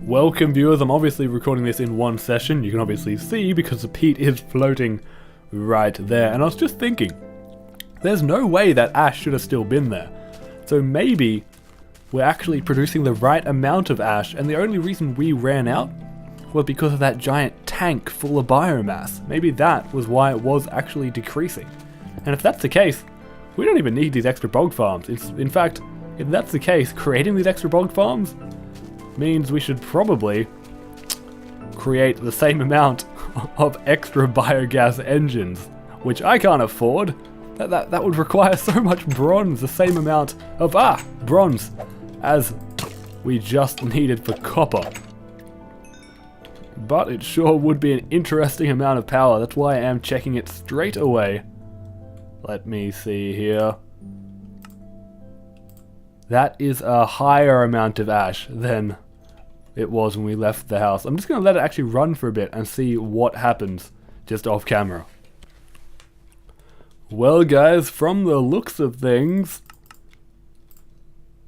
Welcome viewers, I'm obviously recording this in one session. You can obviously see because the peat is floating right there. And I was just thinking, there's no way that ash should have still been there. So maybe we're actually producing the right amount of ash, and the only reason we ran out was because of that giant tank full of biomass. Maybe that was why it was actually decreasing. And if that's the case, we don't even need these extra bog farms. In fact, if that's the case, creating these extra bog farms means we should probably create the same amount of extra biogas engines, which I can't afford. That would require so much bronze, the same amount of bronze as we just needed for copper. But it sure would be an interesting amount of power. That's why I am checking it straight away. Let me see here. That is a higher amount of ash than it was when we left the house. I'm just going to let it actually run for a bit and see what happens just off camera. Well guys, from the looks of things,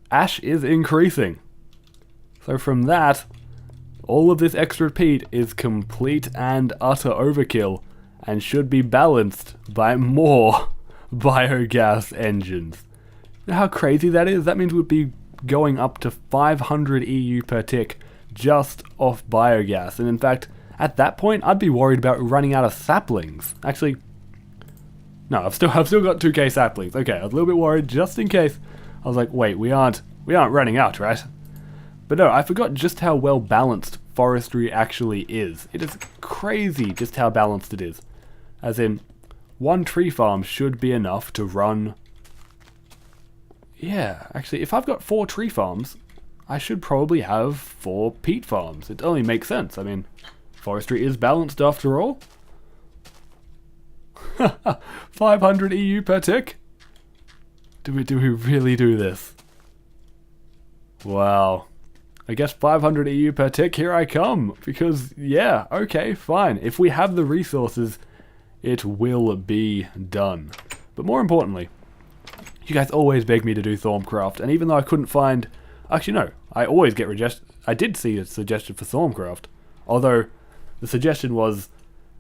ash is increasing. So from that, all of this extra peat is complete and utter overkill and should be balanced by more biogas engines. You know how crazy that is? That means we'd be going up to 500 EU per tick just off biogas. And in fact, at that point, I'd be worried about running out of saplings. Actually, no, I've still got 2k saplings. Okay, I was a little bit worried just in case. I was like, wait, we aren't running out, right? But no, I forgot just how well balanced forestry actually is. It is crazy just how balanced it is. As in, one tree farm should be enough to run. Yeah, actually, if I've got 4 tree farms, I should probably have 4 peat farms. It only makes sense. I mean, forestry is balanced after all. 500 EU per tick? Do we really do this? Wow. I guess 500 EU per tick, here I come. Because, yeah, okay, fine. If we have the resources, it will be done. But more importantly, you guys always beg me to do Thaumcraft, and even though I couldn't find... Actually, no, I always get rejected. I did see a suggestion for Thaumcraft, although the suggestion was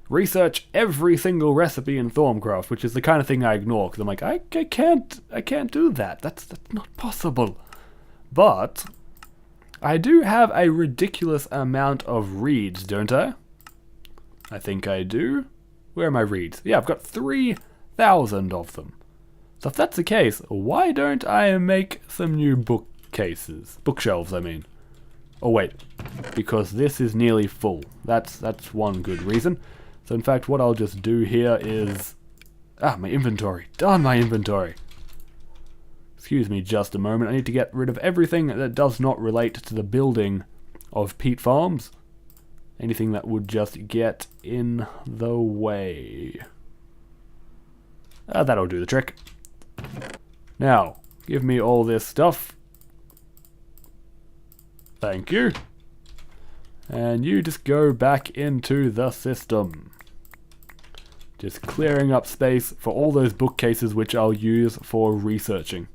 research every single recipe in Thaumcraft, which is the kind of thing I ignore, because I'm like, I can't do that. That's not possible. But I do have a ridiculous amount of reeds, don't I? I think I do. Where are my reeds? Yeah, I've got 3,000 of them. So if that's the case, why don't I make some new bookshelves, I mean. Oh wait, because this is nearly full. That's one good reason. So in fact, what I'll just do here is... my inventory. Darn my inventory. Excuse me just a moment. I need to get rid of everything that does not relate to the building of peat farms. Anything that would just get in the way. That'll do the trick. Now, give me all this stuff. Thank you. And you just go back into the system. Just clearing up space for all those bookcases which I'll use for researching.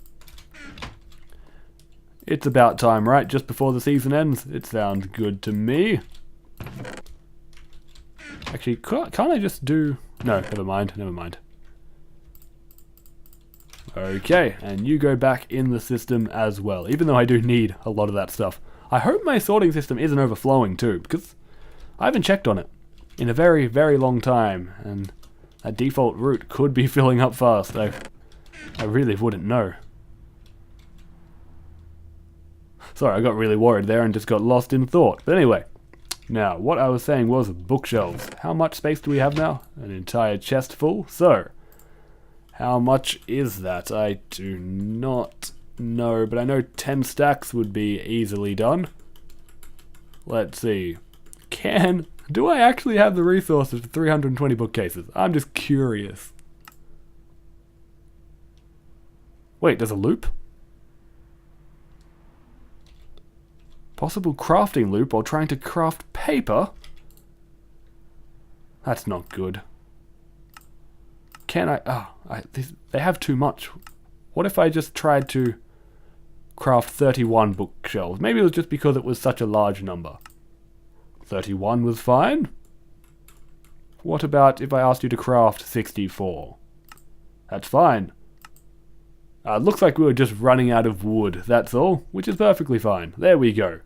It's about time, right? Just before the season ends. It sounds good to me. Actually, can't I just do... No, never mind. Okay, and you go back in the system as well, even though I do need a lot of that stuff. I hope my sorting system isn't overflowing too, because I haven't checked on it in a very, very long time, and that default route could be filling up fast. I really wouldn't know. Sorry, I got really worried there and just got lost in thought. But anyway, now, what I was saying was bookshelves. How much space do we have now? An entire chest full? So, how much is that? I do not know, but I know 10 stacks would be easily done. Let's see. Do I actually have the resources for 320 bookcases? I'm just curious. Wait, there's a loop? Possible crafting loop while trying to craft paper? That's not good. Can I... they have too much. What if I just tried to craft 31 bookshelves? Maybe it was just because it was such a large number. 31 was fine. What about if I asked you to craft 64? That's fine. It looks like we were just running out of wood, that's all, which is perfectly fine. There we go.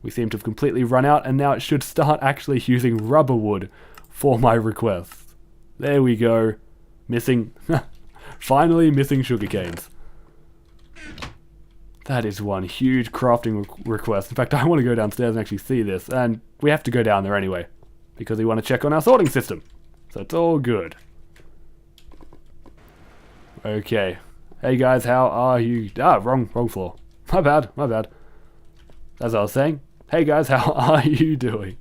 We seem to have completely run out, and now it should start actually using rubber wood for my requests. There we go. Missing... finally missing sugarcanes. That is one huge crafting request. In fact, I want to go downstairs and actually see this, and we have to go down there anyway, because we want to check on our sorting system. So it's all good. Okay. Hey guys, how are you? Wrong floor. My bad. As I was saying, hey guys, how are you doing?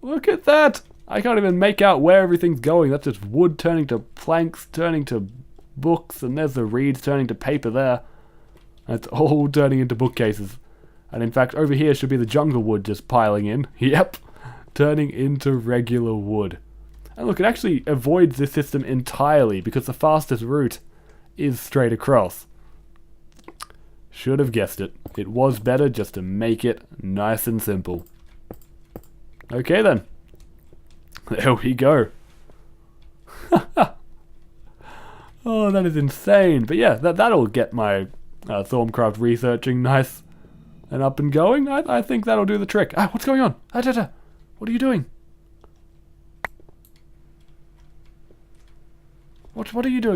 Look at that! I can't even make out where everything's going. That's just wood turning to planks, turning to books, and there's the reeds turning to paper there. And it's all turning into bookcases. And in fact, over here should be the jungle wood just piling in. Yep, turning into regular wood. And look, it actually avoids this system entirely because the fastest route is straight across. Should have guessed it. It was better just to make it nice and simple. Okay then. There we go. Oh, that is insane. But yeah, that'll get my Thorncraft researching nice and up and going. I think that'll do the trick. What's going on? What are you doing?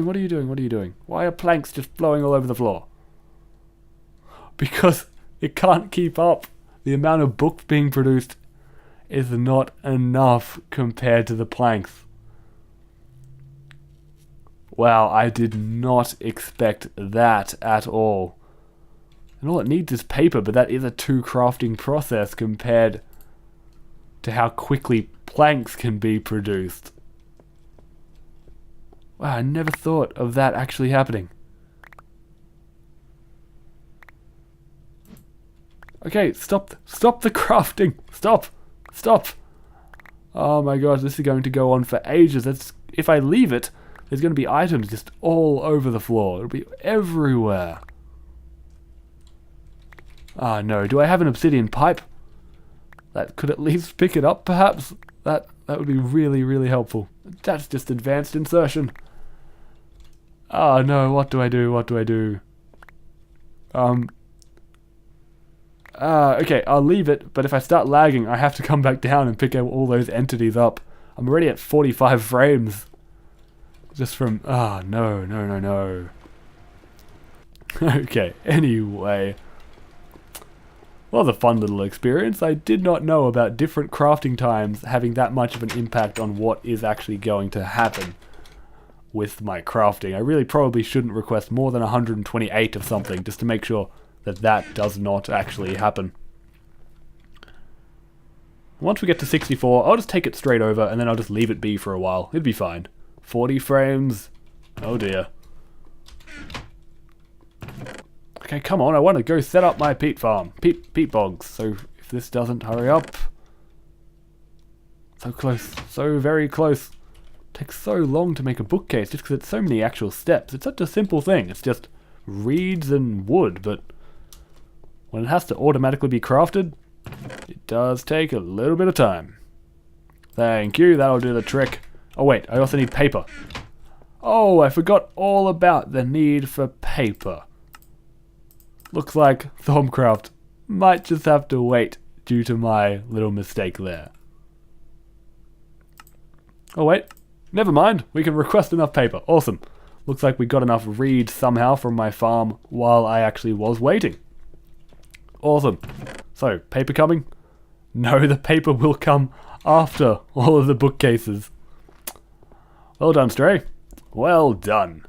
What are you doing? Why are planks just flowing all over the floor? Because it can't keep up. The amount of books being produced is not enough compared to the planks. Wow, I did not expect that at all. And all it needs is paper, but that is a 2 crafting process compared to how quickly planks can be produced. Wow, I never thought of that actually happening. Okay, stop the crafting. Stop. Oh my gosh, this is going to go on for ages. If I leave it, there's going to be items just all over the floor. It'll be everywhere. Ah no, do I have an obsidian pipe? That could at least pick it up, perhaps? That would be really, really helpful. That's just advanced insertion. Oh no, what do I do? Okay, I'll leave it, but if I start lagging, I have to come back down and pick all those entities up. I'm already at 45 frames. Just from... no. Okay, anyway. Well, it was a fun little experience. I did not know about different crafting times having that much of an impact on what is actually going to happen with my crafting. I really probably shouldn't request more than 128 of something just to make sure that does not actually happen. Once we get to 64, I'll just take it straight over and then I'll just leave it be for a while. It'd be fine. 40 frames. Oh dear. Okay, come on, I want to go set up my peat farm. Peat bogs. So if this doesn't hurry up. So close. So very close. Takes so long to make a bookcase just because it's so many actual steps. It's such a simple thing. It's just reeds and wood, but when it has to automatically be crafted, it does take a little bit of time. Thank you, that'll do the trick. Oh wait, I also need paper. Oh, I forgot all about the need for paper. Looks like Thorncraft might just have to wait due to my little mistake there. Oh wait, never mind, we can request enough paper. Awesome. Looks like we got enough reeds somehow from my farm while I actually was waiting. Awesome. So, paper coming? No, the paper will come after all of the bookcases. Well done, Stray. Well done.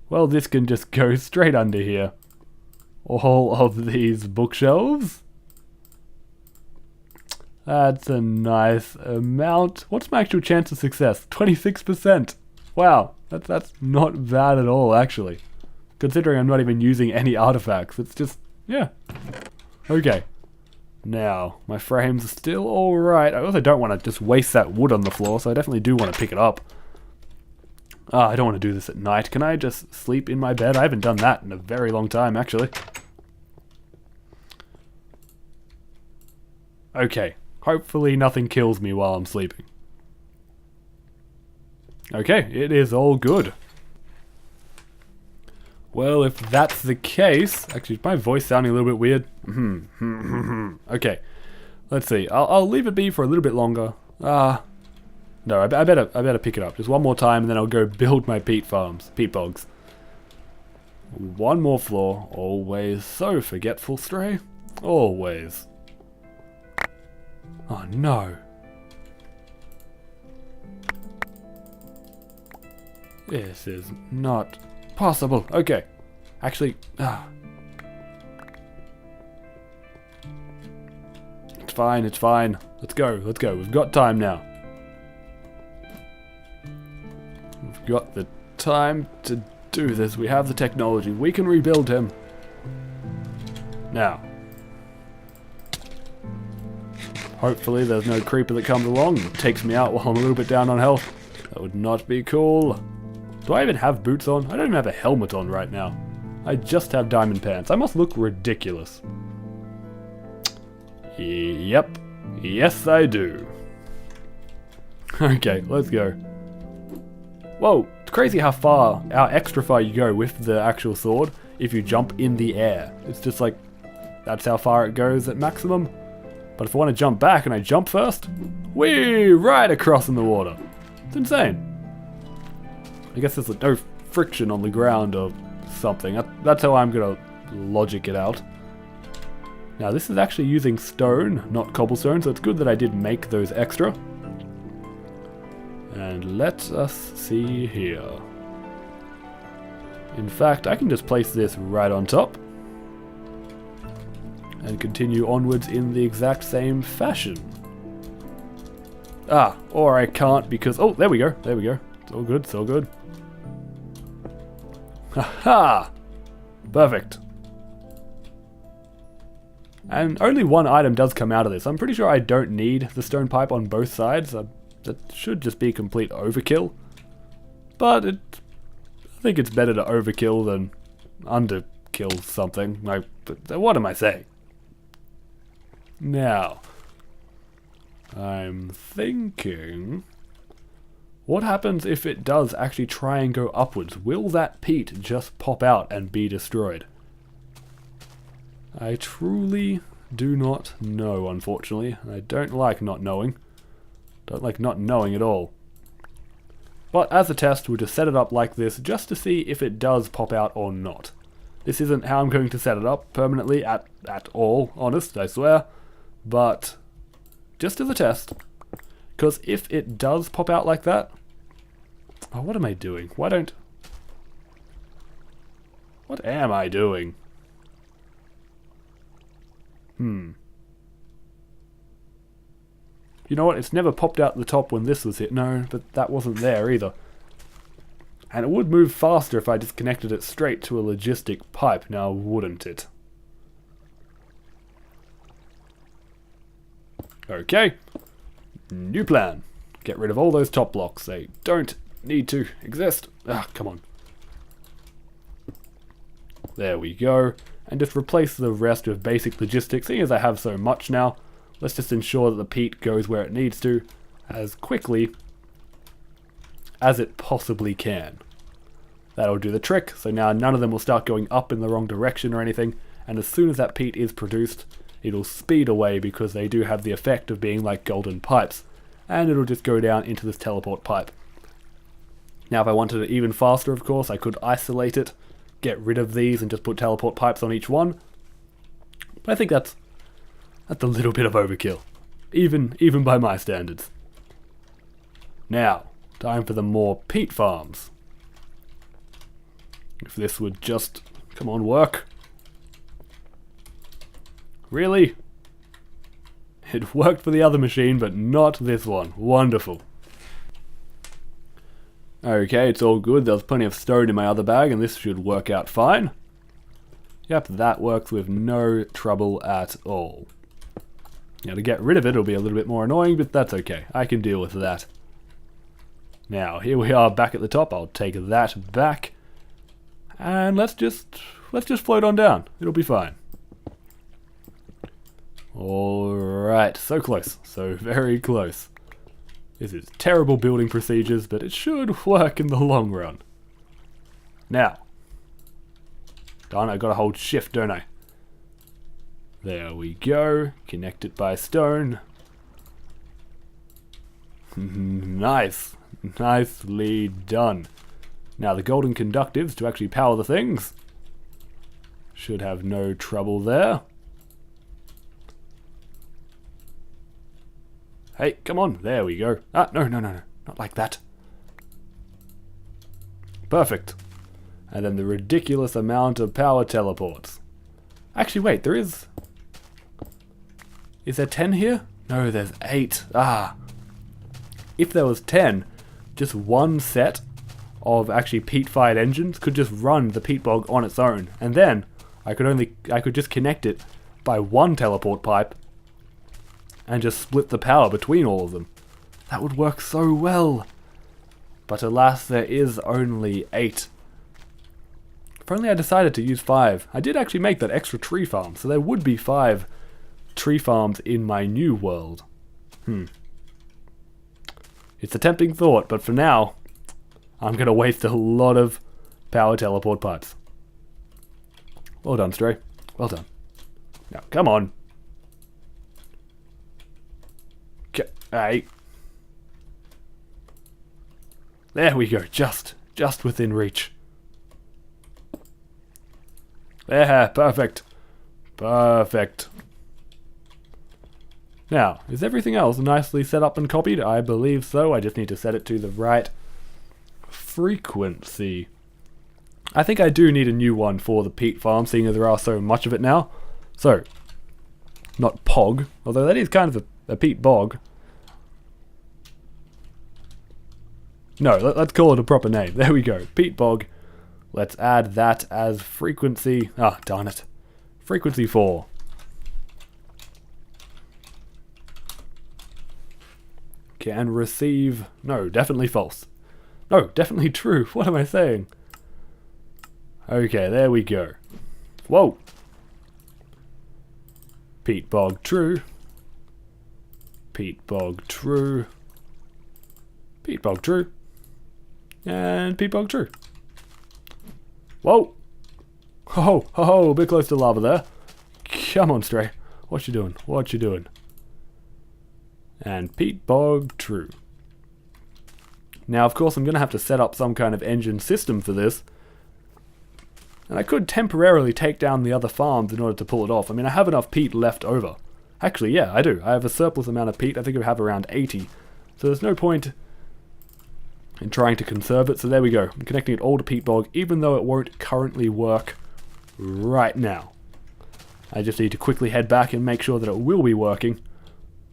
Well, this can just go straight under here. All of these bookshelves. That's a nice amount. What's my actual chance of success? 26%. Wow, that's not bad at all, actually. Considering I'm not even using any artifacts. It's just, yeah. Okay. Now, my frames are still alright. I also don't want to just waste that wood on the floor, so I definitely do want to pick it up. I don't want to do this at night. Can I just sleep in my bed? I haven't done that in a very long time, actually. Okay, hopefully nothing kills me while I'm sleeping. Okay, it is all good. Well, if that's the case... Actually, is my voice sounding a little bit weird? Okay, let's see. I'll leave it be for a little bit longer. No, I better pick it up. Just one more time, and then I'll go build my peat bogs. One more floor. Always so forgetful, Stray. Always. Oh, no. This is not possible. Okay. Actually, It's fine, it's fine. Let's go, let's go. We've got time now. We've got the time to do this. We have the technology. We can rebuild him. Now. Hopefully there's no creeper that comes along and takes me out while I'm a little bit down on health. That would not be cool. Do I even have boots on? I don't even have a helmet on right now. I just have diamond pants. I must look ridiculous. Yep. Yes, I do. Okay, let's go. Whoa, it's crazy how extra far you go with the actual sword if you jump in the air. It's just like, that's how far it goes at maximum. But if I want to jump back and I jump first, whee, right across in the water. It's insane. I guess there's no friction on the ground or something. That's how I'm going to logic it out. Now this is actually using stone, not cobblestone, so it's good that I did make those extra. And let us see here. In fact, I can just place this right on top. And continue onwards in the exact same fashion. Or I can't because... Oh, there we go, there we go. It's all good, it's all good. Haha! Perfect. And only one item does come out of this. I'm pretty sure I don't need the stone pipe on both sides. That should just be complete overkill. But I think it's better to overkill than underkill something. What am I saying? Now, I'm thinking... What happens if it does actually try and go upwards? Will that peat just pop out and be destroyed? I truly do not know, unfortunately. I don't like not knowing. Don't like not knowing at all. But as a test, we'll just set it up like this just to see if it does pop out or not. This isn't how I'm going to set it up permanently at all, honest, I swear. But just as a test. Because if it does pop out like that... Oh, what am I doing? What am I doing? You know what? It's never popped out the top when this was hit. No, but that wasn't there either. And it would move faster if I just connected it straight to a logistic pipe, now wouldn't it? Okay. New plan. Get rid of all those top blocks. They don't need to exist. Come on. There we go. And just replace the rest with basic logistics. Seeing as I have so much now, let's just ensure that the peat goes where it needs to as quickly as it possibly can. That'll do the trick. So now none of them will start going up in the wrong direction or anything. And as soon as that peat is produced, it'll speed away because they do have the effect of being like golden pipes. And it'll just go down into this teleport pipe. Now if I wanted it even faster, of course, I could isolate it, get rid of these and just put teleport pipes on each one. But I think that's a little bit of overkill, even by my standards. Now, time for the more peat farms. If this would just, come on, work. Really? It worked for the other machine, but not this one. Wonderful. Okay, it's all good. There's plenty of stone in my other bag, and this should work out fine. Yep, that works with no trouble at all. Now, to get rid of it, it'll be a little bit more annoying, but that's okay. I can deal with that. Now, here we are back at the top. I'll take that back. And let's just float on down. It'll be fine. Alright, so close. So very close. This is terrible building procedures, but it should work in the long run. Now. Darn, I gotta hold shift, don't I? There we go. Connect it by stone. Nice. Nicely done. Now the golden conductives to actually power the things. Should have no trouble there. Hey, come on. There we go. Ah, no. Not like that. Perfect. And then the ridiculous amount of power teleports. Actually, wait, there is... Is there 10 here? No, there's 8. Ah. If there was 10, just one set of actually peat-fired engines could just run the peat bog on its own. And then I could just connect it by one teleport pipe and just split the power between all of them. That would work so well. But alas, there is only 8. If only I decided to use 5. I did actually make that extra tree farm, so there would be 5 tree farms in my new world. It's a tempting thought, but for now, I'm going to waste a lot of power teleport pipes. Well done, Stray. Well done. Now, come on. Hey. There we go. Just within reach. There. Perfect. Perfect. Now, is everything else nicely set up and copied? I believe so. I just need to set it to the right frequency. I think I do need a new one for the peat farm, seeing as there are so much of it now. So, not POG, although that is kind of a peat bog. No, let's call it a proper name. There we go. Peat bog. Let's add that as frequency. Ah, darn it. Frequency 4. Can receive... No, definitely false. No, definitely true. What am I saying? Okay, there we go. Whoa. Peat bog true. Peat bog true. Peat bog true. And peat bog true. Whoa. Ho, a bit close to lava there. Come on, Stray. What you doing? What you doing? And peat bog true. Now, of course, I'm going to have to set up some kind of engine system for this. And I could temporarily take down the other farms in order to pull it off. I mean, I have enough peat left over. Actually, yeah, I do. I have a surplus amount of peat. I think I have around 80. So there's no point in trying to conserve it. So there we go. I'm connecting it all to peat bog, even though it won't currently work right now. I just need to quickly head back and make sure that it will be working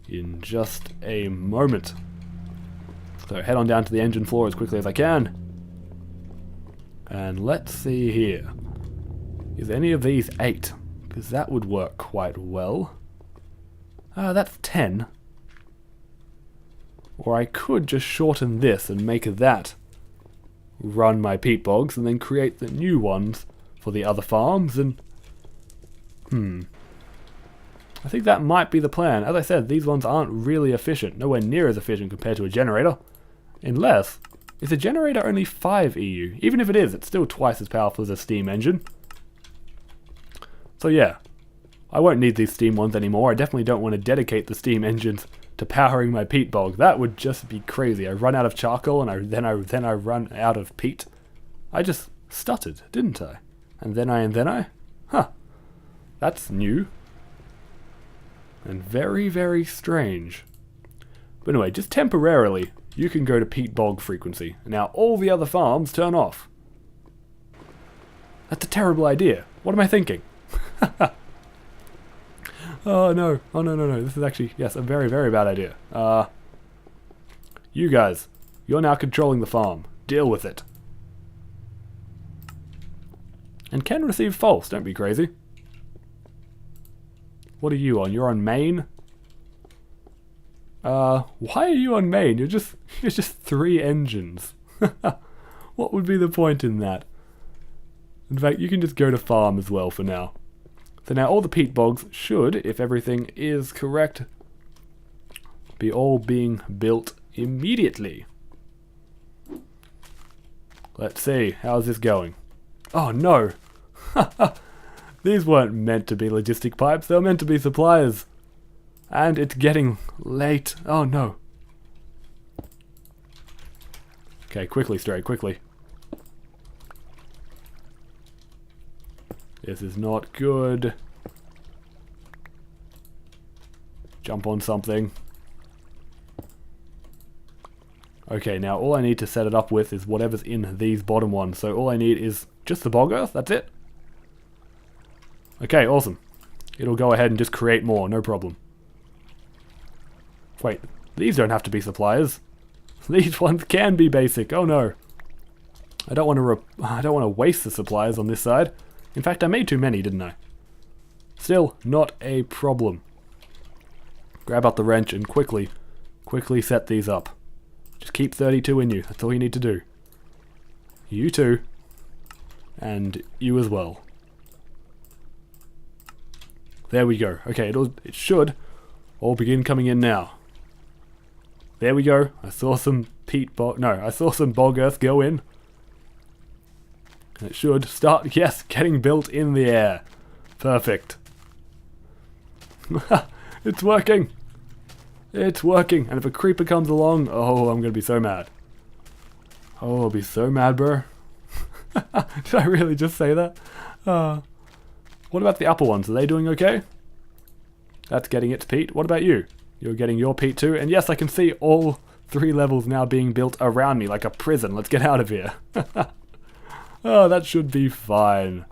in just a moment. So head on down to the engine floor as quickly as I can. And let's see here. Is any of these 8? Because that would work quite well. That's 10. Or I could just shorten this and make that run my peat bogs and then create the new ones for the other farms and... I think that might be the plan. As I said, these ones aren't really efficient. Nowhere near as efficient compared to a generator. Unless... Is a generator only 5 EU? Even if it is, it's still twice as powerful as a steam engine. So yeah, I won't need these steam ones anymore. I definitely don't want to dedicate the steam engines to powering my peat bog. That would just be crazy. I run out of charcoal and then I run out of peat. I just stuttered, didn't I? And then I? Huh. That's new. And very, very strange. But anyway, just temporarily, you can go to peat bog frequency. Now all the other farms turn off. That's a terrible idea. What am I thinking? Oh no. Oh no. This is actually, yes, a very, very bad idea. You guys, you're now controlling the farm. Deal with it. And can receive false, don't be crazy. What are you on? You're on main? Why are you on main? You're just 3 engines. What would be the point in that? In fact, you can just go to farm as well for now. So now all the peat bogs should, if everything is correct, be all being built immediately. Let's see, how's this going? Oh no! These weren't meant to be logistic pipes, they were meant to be suppliers. And it's getting late. Oh no. Okay, quickly, Stray, quickly. This is not good. Jump on something. Okay, now all I need to set it up with is whatever's in these bottom ones. So all I need is just the bog earth, that's it. Okay, awesome. It'll go ahead and just create more, no problem. Wait, these don't have to be suppliers. These ones can be basic. Oh no. I don't want to waste the suppliers on this side. In fact, I made too many, didn't I? Still, not a problem. Grab out the wrench and quickly set these up. Just keep 32 in you. That's all you need to do. You too. And you as well. There we go. Okay, it should all begin coming in now. There we go. I saw some I saw some bog earth go in. And it should start, yes, getting built in the air. Perfect. It's working. It's working. And if a creeper comes along, oh, I'm going to be so mad. Oh, I'll be so mad, bro. Did I really just say that? What about the upper ones? Are they doing okay? That's getting its peat. What about you? You're getting your peat too. And yes, I can see all 3 levels now being built around me like a prison. Let's get out of here. Oh, that should be fine.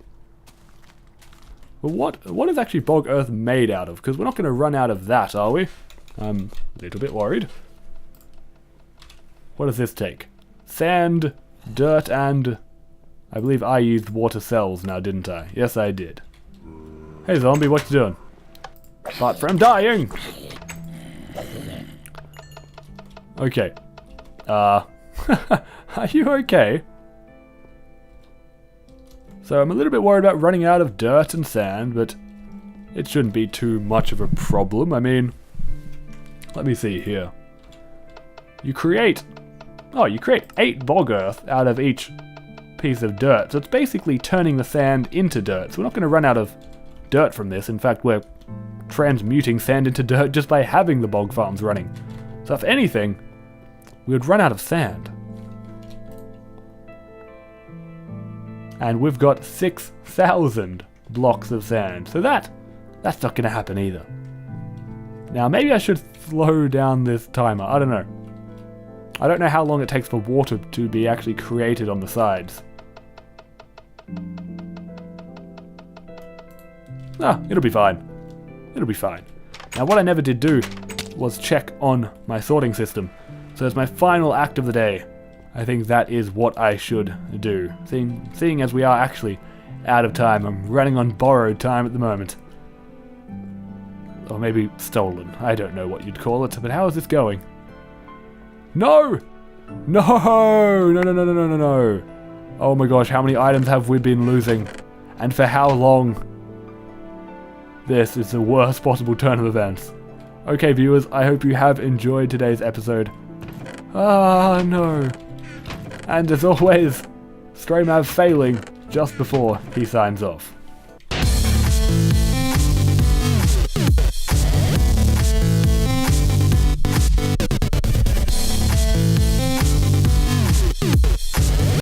But what is actually bog earth made out of? Because we're not going to run out of that, are we? I'm a little bit worried. What does this take? Sand, dirt, and... I believe I used water cells now, didn't I? Yes, I did. Hey, zombie, what you doing? Apart from dying! Okay. Are you okay? So I'm a little bit worried about running out of dirt and sand, but it shouldn't be too much of a problem. I mean, let me see here. You create 8 bog earth out of each piece of dirt. So it's basically turning the sand into dirt. So we're not going to run out of dirt from this. In fact, we're transmuting sand into dirt just by having the bog farms running. So if anything, we would run out of sand. And we've got 6,000 blocks of sand. So that's not going to happen either. Now, maybe I should slow down this timer. I don't know. I don't know how long it takes for water to be actually created on the sides. It'll be fine. It'll be fine. Now, what I never did do was check on my sorting system. So as my final act of the day, I think that is what I should do. Seeing as we are actually out of time, I'm running on borrowed time at the moment. Or maybe stolen. I don't know what you'd call it, but how is this going? No! No! No, no, no, no, no, no, no. Oh my gosh, how many items have we been losing? And for how long? This is the worst possible turn of events. Okay, viewers, I hope you have enjoyed today's episode. No. And as always, StrayMav failing just before he signs off.